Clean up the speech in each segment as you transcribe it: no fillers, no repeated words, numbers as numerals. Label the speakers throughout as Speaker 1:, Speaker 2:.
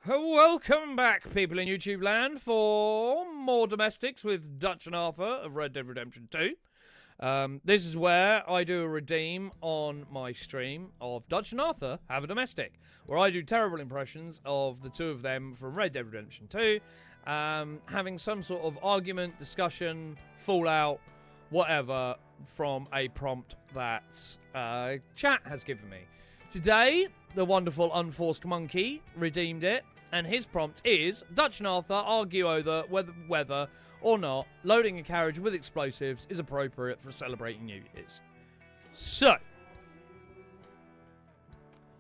Speaker 1: Welcome back, people in YouTube land, for more domestics with Dutch and Arthur of Red Dead Redemption 2. This is where I do a redeem on my stream of Dutch and Arthur Have a Domestic, where I do terrible impressions of the two of them from Red Dead Redemption 2, having some sort of argument, discussion, fallout, whatever, from a prompt that chat has given me. Today, the wonderful Unforced Monkey redeemed it, and his prompt is Dutch and Arthur argue over whether or not loading a carriage with explosives is appropriate for celebrating New Year's. So,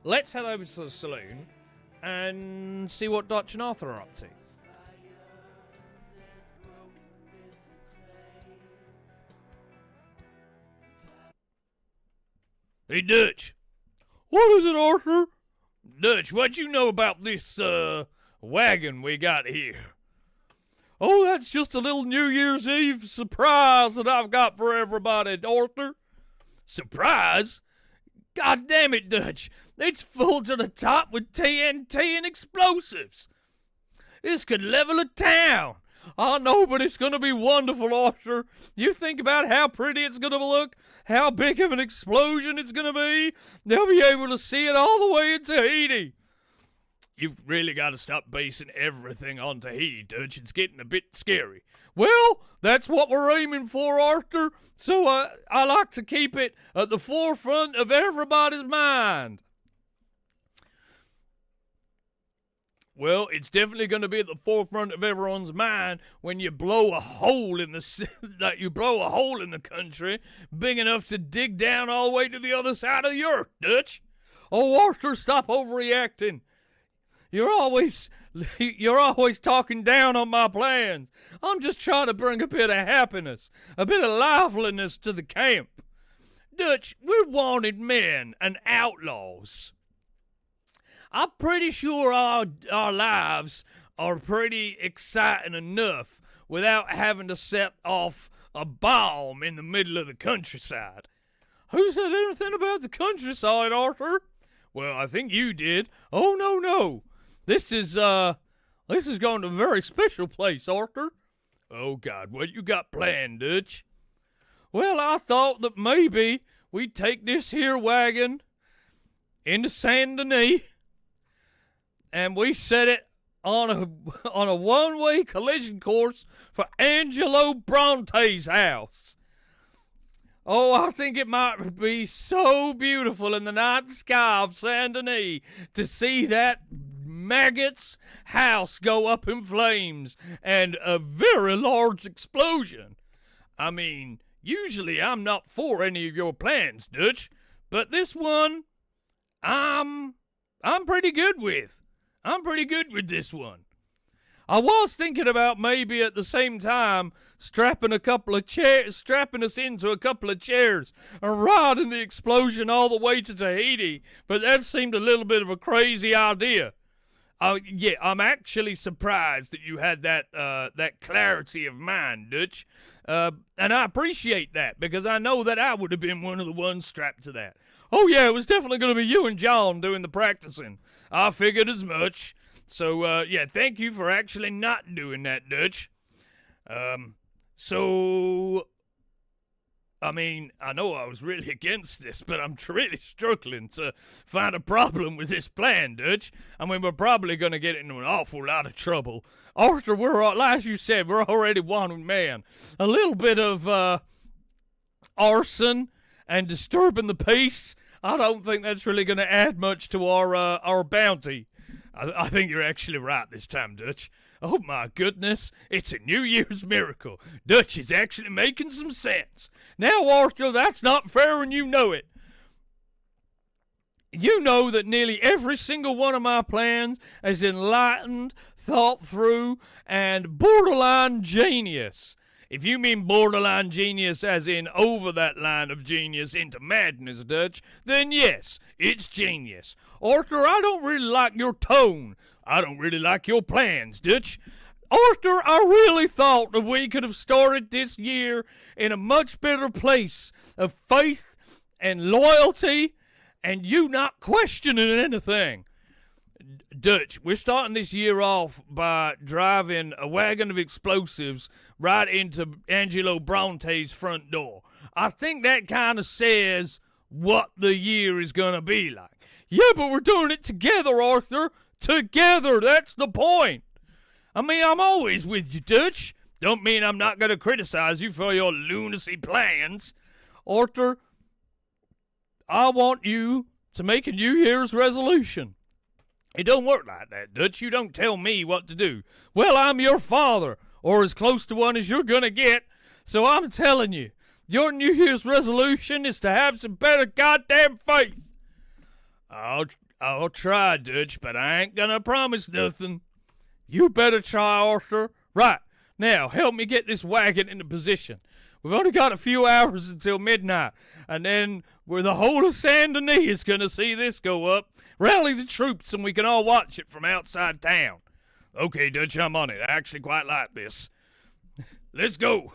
Speaker 1: let's head over to the saloon and see what Dutch and Arthur are up to. Hey, Dutch. What is it, Arthur? Dutch, what you know about this, wagon we got here? Oh, that's just a little New Year's Eve surprise that I've got for everybody, Arthur. Surprise? God damn it, Dutch. It's full to the top with TNT and explosives. This could level a town. I know, but it's going to be wonderful, Arthur. You think about how pretty it's going to look, how big of an explosion it's going to be. They'll be able to see it all the way in Tahiti. You've really got to stop basing everything on Tahiti, Dutch. It's getting a bit scary. Well, that's what we're aiming for, Arthur. So I like to keep it at the forefront of everybody's mind. Well, it's definitely going to be at the forefront of everyone's mind when you blow a hole in the country big enough to dig down all the way to the other side of the earth, Dutch. Oh, Arthur, stop overreacting. You're always talking down on my plans. I'm just trying to bring a bit of happiness, a bit of liveliness to the camp. Dutch, we're wanted men and outlaws. I'm pretty sure our lives are pretty exciting enough without having to set off a bomb in the middle of the countryside. Who said anything about the countryside, Arthur? Well, I think you did. Oh, no. This is going to a very special place, Arthur. Oh, God, what you got planned, Dutch? Well, I thought that maybe we'd take this here wagon into Saint Denis, and we set it on a one-way collision course for Angelo Bronte's house. Oh, I think it might be so beautiful in the night sky of Saint Denis to see that maggot's house go up in flames and a very large explosion. I mean, usually I'm not for any of your plans, Dutch, but this one, I'm pretty good with. I'm pretty good with this one. I was thinking about maybe at the same time strapping us into a couple of chairs and riding the explosion all the way to Tahiti, but that seemed a little bit of a crazy idea. Yeah, I'm actually surprised that you had that clarity of mind, Dutch, and I appreciate that because I know that I would have been one of the ones strapped to that. Oh yeah, it was definitely going to be you and John doing the practicing. I figured as much. So, yeah, thank you for actually not doing that, Dutch. So, I mean, I know I was really against this, but I'm really struggling to find a problem with this plan, Dutch. I mean, we're probably going to get into an awful lot of trouble. Arthur, as you said, we're already wanted man. A little bit of, arson and disturbing the peace, I don't think that's really going to add much to our bounty. I think you're actually right this time, Dutch. Oh my goodness, it's a New Year's miracle. Dutch is actually making some sense. Now, Arthur, that's not fair and you know it. You know that nearly every single one of my plans is enlightened, thought through, and borderline genius. If you mean borderline genius as in over that line of genius into madness, Dutch, then yes, it's genius. Arthur, I don't really like your tone. I don't really like your plans, Dutch. Arthur, I really thought that we could have started this year in a much better place of faith and loyalty and you not questioning anything. Dutch, we're starting this year off by driving a wagon of explosives right into Angelo Bronte's front door. I think that kind of says what the year is going to be like. Yeah, but we're doing it together, Arthur. Together, that's the point. I mean, I'm always with you, Dutch. Don't mean I'm not going to criticize you for your lunacy plans. Arthur, I want you to make a New Year's resolution. It don't work like that, Dutch. You don't tell me what to do. Well, I'm your father, or as close to one as you're going to get. So I'm telling you, your New Year's resolution is to have some better goddamn faith. I'll try, Dutch, but I ain't gonna promise nothing. You better try, Arthur. Right, now, help me get this wagon into position. We've only got a few hours until midnight, and then the whole of Saint Denis is gonna see this go up. Rally the troops and we can all watch it from outside town. Okay, Dutch, I'm on it. I actually quite like this. Let's go.